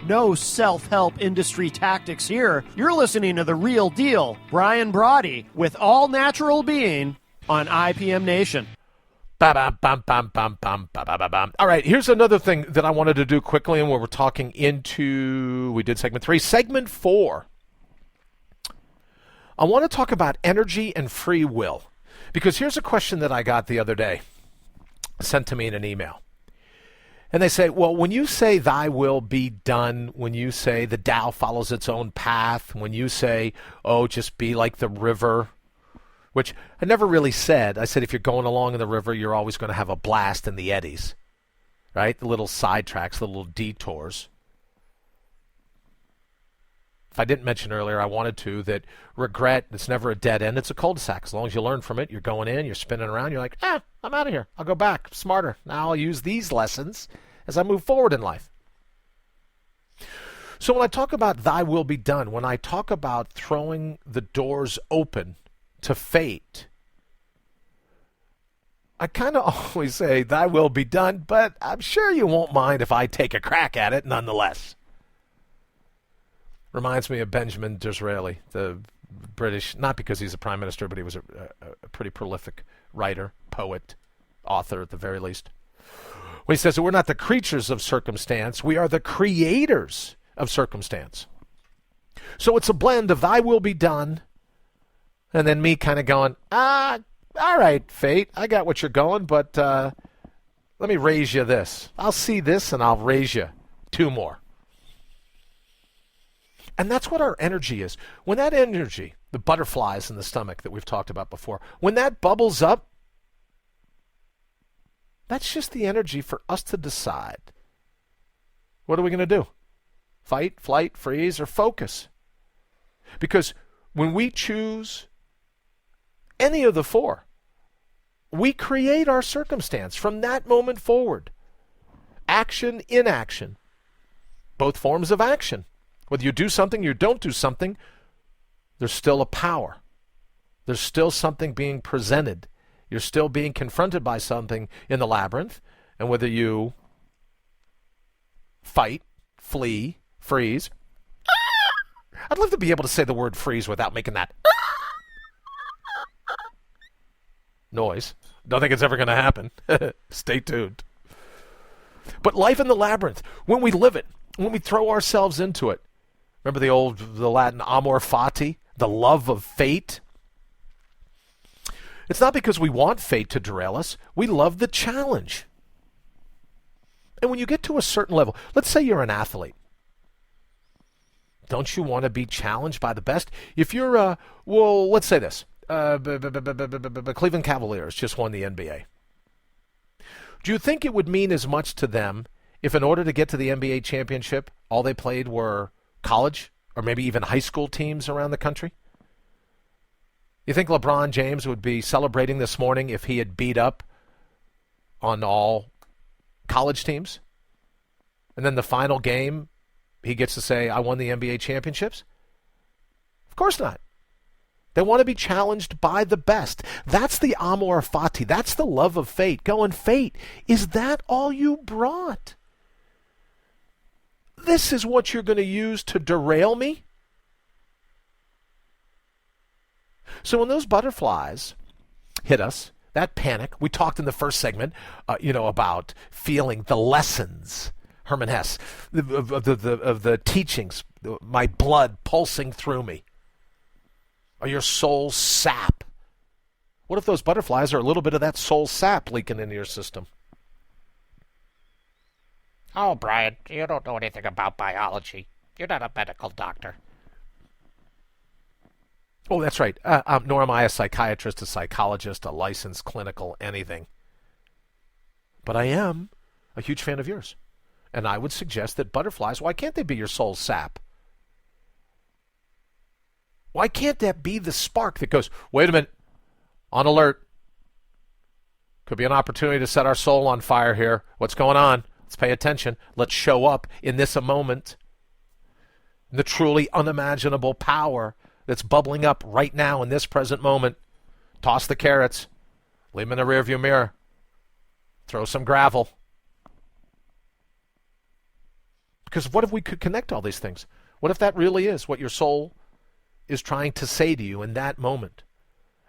[SPEAKER 5] No self-help industry tactics here. You're listening to The Real Deal, Brian Brawdy, with All Natural Being on IPM Nation.
[SPEAKER 2] All right, here's another thing that I wanted to do quickly, and where we're talking into, we did segment 3. Segment 4, I want to talk about energy and free will. Because here's a question that I got the other day, sent to me in an email. And they say, well, when you say thy will be done, when you say the Tao follows its own path, when you say, oh, just be like the river, which I never really said. I said if you're going along in the river, you're always going to have a blast in the eddies, right? The little sidetracks, the little detours. If I didn't mention earlier, I wanted to, that regret, it's never a dead end, it's a cul-de-sac. As long as you learn from it, you're going in, you're spinning around, you're like, I'm out of here. I'll go back, smarter. Now I'll use these lessons as I move forward in life. So when I talk about thy will be done, when I talk about throwing the doors open to fate, I kind of always say thy will be done, but I'm sure you won't mind if I take a crack at it nonetheless. Reminds me of Benjamin Disraeli, the British, not because he's a prime minister, but he was a pretty prolific writer, poet, author at the very least. When he says that we're not the creatures of circumstance, we are the creators of circumstance. So it's a blend of thy will be done, and then me kind of going, all right, fate, I got what you're going, but let me raise you this. I'll see this, and I'll raise you 2 more. And that's what our energy is. When that energy, the butterflies in the stomach that we've talked about before, when that bubbles up, that's just the energy for us to decide. What are we going to do? Fight, flight, freeze, or focus? Because when we choose any of the 4, we create our circumstance from that moment forward. Action, inaction. Both forms of action. Whether you do something or you don't do something, there's still a power. There's still something being presented. You're still being confronted by something in the labyrinth. And whether you fight, flee, freeze. I'd love to be able to say the word freeze without making that noise. Don't think it's ever going to happen. Stay tuned. But life in the labyrinth, when we live it, when we throw ourselves into it, remember the Latin amor fati, the love of fate? It's not because we want fate to derail us. We love the challenge. And when you get to a certain level, let's say you're an athlete. Don't you want to be challenged by the best? If you're, well, let's say this. Cleveland Cavaliers just won the NBA. Do you think it would mean as much to them if in order to get to the NBA championship, all they played were college or maybe even high school teams around the country? You think LeBron James would be celebrating this morning if he had beat up on all college teams? And then the final game, he gets to say, I won the NBA championships? Of course not. They want to be challenged by the best. That's the amor fati. That's the love of fate. Going, fate, is that all you brought? This is what you're going to use to derail me? So when those butterflies hit us, that panic, we talked in the first segment, about feeling the lessons, Herman Hesse, of the teachings, my blood pulsing through me, or your soul sap. What if those butterflies are a little bit of that soul sap leaking into your system?
[SPEAKER 6] Oh, Brian, you don't know anything about biology. You're not a medical doctor.
[SPEAKER 2] Oh, that's right. Nor am I a psychiatrist, a psychologist, a licensed clinical anything. But I am a huge fan of yours. And I would suggest that butterflies, why can't they be your soul sap? Why can't that be the spark that goes, wait a minute, on alert. Could be an opportunity to set our soul on fire here. What's going on? Let's pay attention. Let's show up in this a moment. The truly unimaginable power that's bubbling up right now in this present moment. Toss the carrots. Leave them in the rearview mirror. Throw some gravel. Because what if we could connect all these things? What if that really is what your soul is trying to say to you in that moment?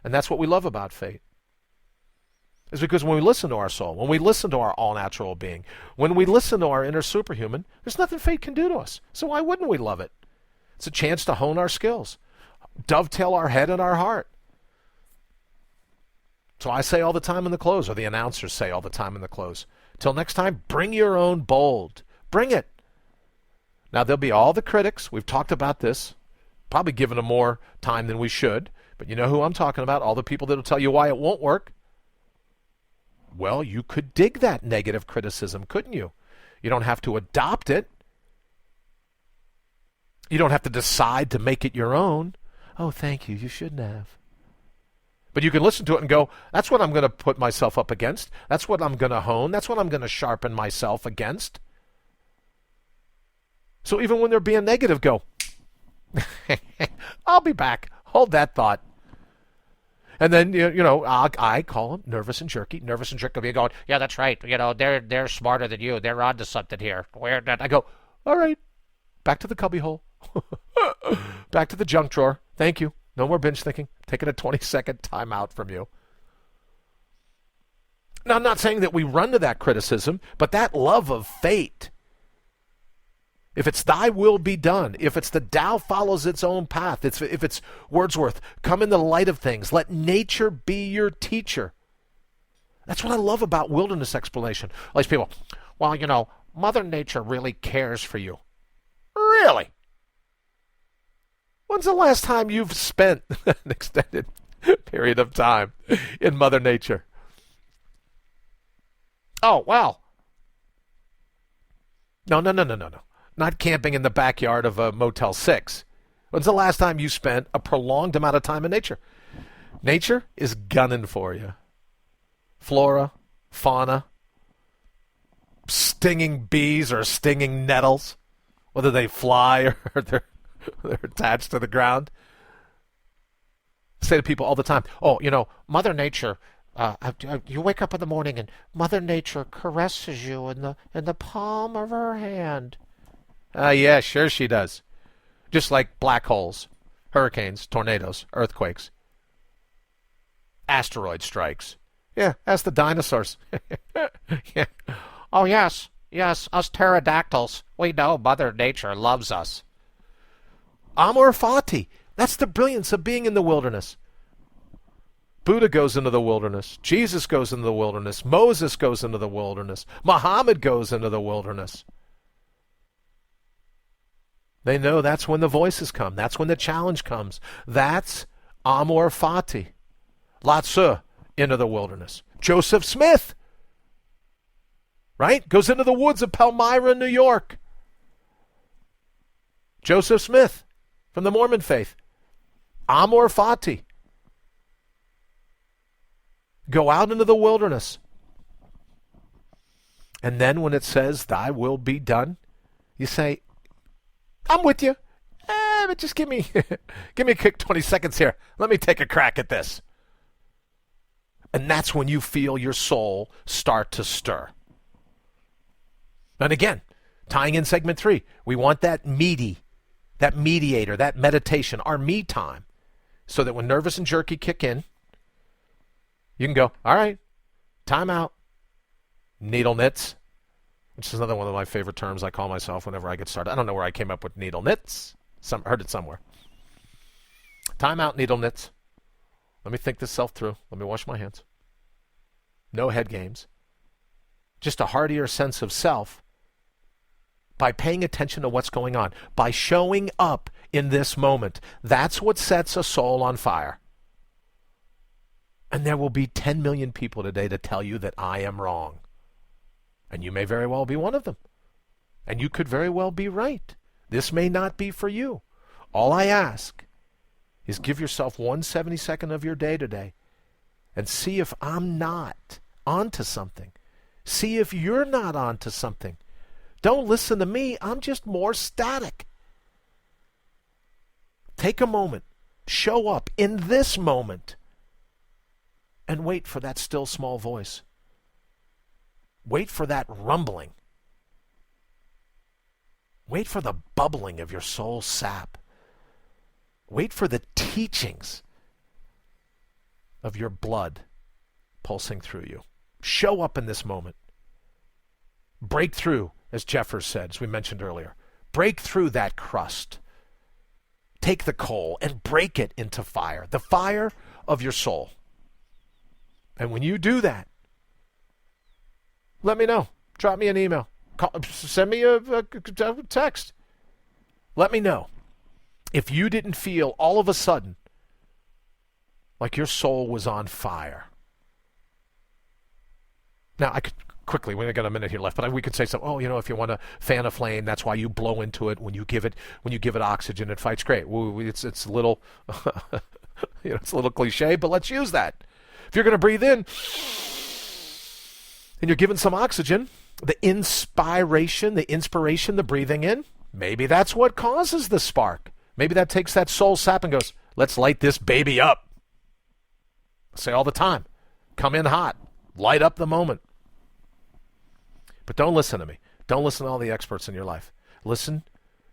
[SPEAKER 2] And that's what we love about fate. Is because when we listen to our soul, when we listen to our all-natural being, when we listen to our inner superhuman, there's nothing fate can do to us. So why wouldn't we love it? It's a chance to hone our skills, dovetail our head and our heart. So I say all the time in the close, or the announcers say all the time in the close, till next time, bring your own bold. Bring it. Now, there'll be all the critics. We've talked about this, probably given them more time than we should. But you know who I'm talking about, all the people that will tell you why it won't work. Well, you could dig that negative criticism, couldn't you? You don't have to adopt it. You don't have to decide to make it your own. Oh, thank you. You shouldn't have. But you can listen to it and go, that's what I'm going to put myself up against. That's what I'm going to hone. That's what I'm going to sharpen myself against. So even when they're being negative, go, I'll be back. Hold that thought. And then, I call them nervous and jerky. Nervous and jerky will be going,
[SPEAKER 6] Yeah, that's right. They're smarter than you. They're onto something here. Where did
[SPEAKER 2] I go, all right, back to the cubbyhole. Back to the junk drawer. Thank you. No more binge thinking. Taking a 20-second timeout from you. Now, I'm not saying that we run to that criticism, but that love of fate. If it's thy will be done, if it's the Tao follows its own path, if it's Wordsworth, come in the light of things, let nature be your teacher. That's what I love about wilderness exploration. All these people,
[SPEAKER 6] well, Mother Nature really cares for you.
[SPEAKER 2] Really? When's the last time you've spent an extended period of time in Mother Nature?
[SPEAKER 6] Oh, well.
[SPEAKER 2] No. Not camping in the backyard of a Motel 6. When's the last time you spent a prolonged amount of time in nature? Nature is gunning for you. Flora, fauna, stinging bees or stinging nettles, whether they fly or they're attached to the ground. I say to people all the time,
[SPEAKER 6] Mother Nature, you wake up in the morning and Mother Nature caresses you in the palm of her hand.
[SPEAKER 2] Yeah, sure she does. Just like black holes, hurricanes, tornadoes, earthquakes, asteroid strikes. Yeah, ask the dinosaurs.
[SPEAKER 6] Yeah. Oh, yes, us pterodactyls. We know Mother Nature loves us.
[SPEAKER 2] Amor fati. That's the brilliance of being in the wilderness. Buddha goes into the wilderness. Jesus goes into the wilderness. Moses goes into the wilderness. Muhammad goes into the wilderness. They know that's when the voices come. That's when the challenge comes. That's Amor Fati. Lao Tzu into the wilderness. Joseph Smith, right, goes into the woods of Palmyra, New York. Joseph Smith from the Mormon faith. Amor Fati. Go out into the wilderness. And then when it says, thy will be done, you say, I'm with you. But just give me a quick 20 seconds here. Let me take a crack at this. And that's when you feel your soul start to stir. And again, tying in segment 3, we want that that mediator, that meditation, our me time, so that when nervous and jerky kick in, you can go, all right, time out, needle knits, which is another one of my favorite terms I call myself whenever I get started. I don't know where I came up with needle knits. Heard it somewhere. Time out, needle knits. Let me think this self through. Let me wash my hands. No head games. Just a heartier sense of self by paying attention to what's going on, by showing up in this moment. That's what sets a soul on fire. And there will be 10 million people today to tell you that I am wrong. And you may very well be one of them. And you could very well be right. This may not be for you. All I ask is give yourself 1/72 of your day today and see if I'm not onto something. See if you're not onto something. Don't listen to me. I'm just more static. Take a moment. Show up in this moment. And wait for that still small voice. Wait for that rumbling. Wait for the bubbling of your soul sap. Wait for the teachings of your blood pulsing through you. Show up in this moment. Break through, as Jeffers said, as we mentioned earlier. Break through that crust. Take the coal and break it into fire, the fire of your soul. And when you do that, let me know. Drop me an email. Send me a text. Let me know if you didn't feel all of a sudden like your soul was on fire. Now, I could quickly, we only got a minute here left, but we could say something. Oh, if you want to fan a flame, that's why you blow into it. When you give it oxygen, it fights. Great. It's a little, it's a little cliche, but let's use that. If you're going to breathe in and you're given some oxygen, the inspiration, the breathing in, maybe that's what causes the spark. Maybe that takes that soul sap and goes, let's light this baby up. I say all the time, come in hot, light up the moment. But don't listen to me. Don't listen to all the experts in your life. Listen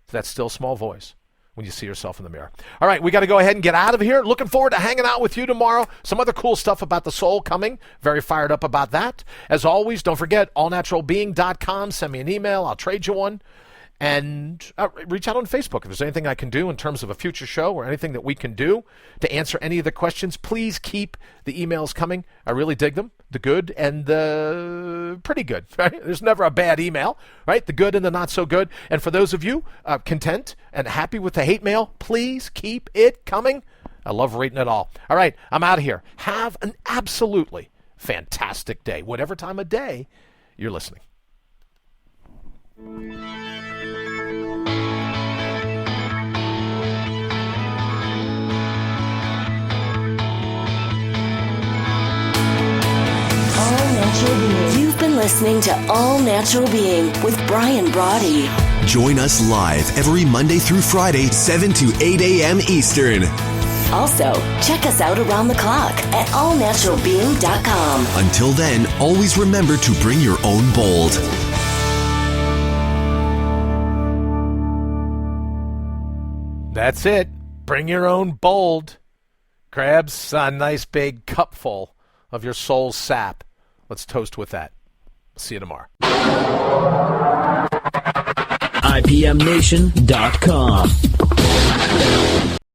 [SPEAKER 2] to that still small voice when you see yourself in the mirror. All right, we got to go ahead and get out of here. Looking forward to hanging out with you tomorrow. Some other cool stuff about the soul coming. Very fired up about that. As always, don't forget, allnaturalbeing.com. Send me an email. I'll trade you one. And reach out on Facebook. If there's anything I can do in terms of a future show or anything that we can do to answer any of the questions, please keep the emails coming. I really dig them, the good and the pretty good. Right? There's never a bad email, right? The good and the not so good. And for those of you content and happy with the hate mail, please keep it coming. I love reading it all. All right, I'm out of here. Have an absolutely fantastic day, whatever time of day you're listening.
[SPEAKER 4] You've been listening to All Natural Being with Brian Brawdy.
[SPEAKER 3] Join us live every Monday through Friday, 7 to 8 a.m. Eastern.
[SPEAKER 4] Also, check us out around the clock at allnaturalbeing.com.
[SPEAKER 3] Until then, always remember to bring your own bold.
[SPEAKER 2] That's it. Bring your own bold. Grab a nice big cupful of your soul sap. Let's toast with that. See you tomorrow.
[SPEAKER 1] IPMNation.com.